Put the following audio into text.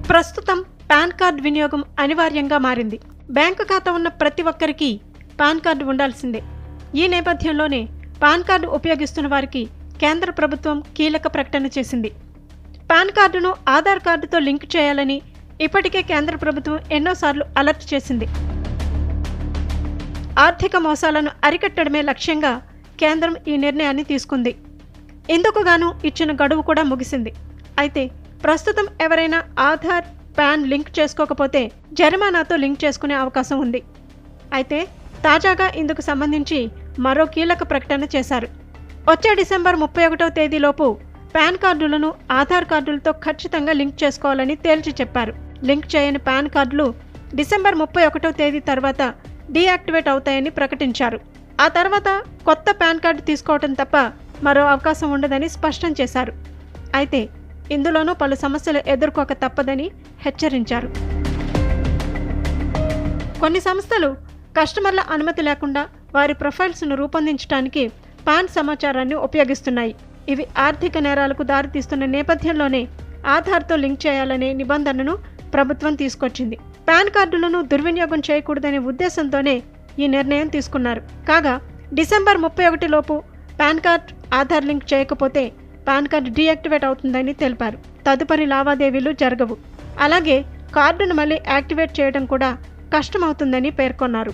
ప్రస్తుతం pan card వినియోగం అనివార్యంగా మారింది. బ్యాంకు ఖాతా ఉన్న ప్రతి ఒక్కరికి పాన్ కార్డు ఉండాల్సిందే. ఈ నేపథ్యంలోనే పాన్ కార్డు ఉపయోగిస్తున్న వారికి కేంద్ర ప్రభుత్వం కీలక ప్రకటన చేసింది. పాన్ కార్డును ఆధార్ కార్డుతో లింక్ చేయాలని ఇప్పటికే కేంద్ర ప్రభుత్వం ఎన్నోసార్లు అలర్ట్ చేసింది. ఆర్థిక మోసాలను అరికట్టడమే లక్ష్యంగా కేంద్రం ఈ నిర్ణయాన్ని తీసుకుంది. ఇందుకు గాను ఇచ్చిన గడువు కూడా ముగిసింది. అయితే ప్రస్తుతం ఎవరైనా ఆధార్, పాన్ లింక్ చేసుకోకపోతే జరిమానాతో లింక్ చేసుకునే అవకాశం ఉంది. అయితే తాజాగా ఇందుకు సంబంధించి మరో కీలక ప్రకటన చేశారు. వచ్చే డిసెంబర్ 31వ తేదీలోపు పాన్ కార్డులను ఆధార్ కార్డులతో ఖచ్చితంగా లింక్ చేసుకోవాలని తేల్చి చెప్పారు. లింక్ చేయని పాన్ కార్డులు డిసెంబర్ 31వ తేదీ తర్వాత డీయాక్టివేట్ అవుతాయని ప్రకటించారు. ఆ తర్వాత కొత్త పాన్ కార్డు తీసుకోవటం తప్ప మరో అవకాశం ఉండదని స్పష్టం చేశారు. అయితే ఇందులోనూ పలు సమస్యలు ఎదుర్కోక తప్పదని హెచ్చరించారు. కొన్ని సంస్థలు కస్టమర్ల అనుమతి లేకుండా వారి ప్రొఫైల్స్ను రూపొందించడానికి పాన్ సమాచారాన్ని ఉపయోగిస్తున్నాయి. ఇవి ఆర్థిక నేరాలకు దారితీస్తున్న నేపథ్యంలోనే ఆధార్తో లింక్ చేయాలనే నిబంధనను ప్రభుత్వం తీసుకొచ్చింది. పాన్ కార్డులను దుర్వినియోగం చేయకూడదనే ఉద్దేశంతోనే ఈ నిర్ణయం తీసుకున్నారు. కాగా డిసెంబర్ 31 లోపు పాన్ కార్డ్ ఆధార్ లింక్ చేయకపోతే పాన్ కార్డు డీయాక్టివేట్ అవుతుందని తెలిపారు. తదుపరి లావాదేవీలు జరగవు. అలాగే కార్డును మళ్ళీ యాక్టివేట్ చేయడం కూడా కష్టమవుతుందని పేర్కొన్నారు.